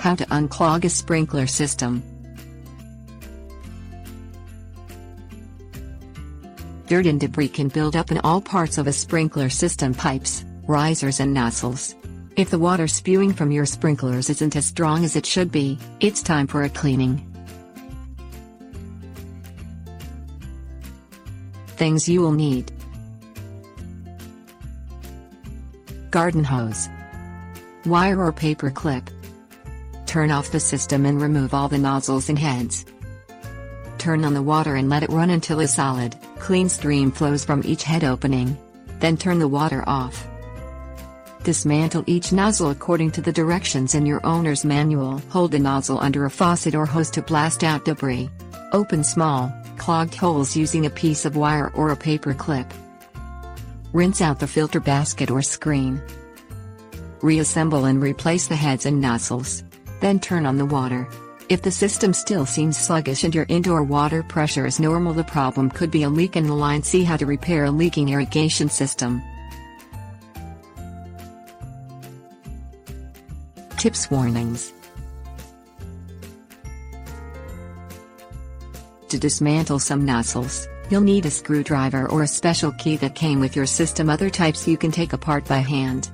How to unclog a sprinkler system. Dirt and debris can build up in all parts of a sprinkler system: pipes, risers and nozzles. If the water spewing from your sprinklers isn't as strong as it should be, it's time for a cleaning. Things you will need: garden hose, wire or paper clip. Turn off the system and remove all the nozzles and heads. Turn on the water and let it run until a solid, clean stream flows from each head opening. Then turn the water off. Dismantle each nozzle according to the directions in your owner's manual. Hold the nozzle under a faucet or hose to blast out debris. Open small, clogged holes using a piece of wire or a paper clip. Rinse out the filter basket or screen. Reassemble and replace the heads and nozzles. Then turn on the water. If the system still seems sluggish and your indoor water pressure is normal, the problem could be a leak in the line. See how to repair a leaking irrigation system. Tips: warnings. To dismantle some nozzles, you'll need a screwdriver or a special key that came with your system. Other types you can take apart by hand.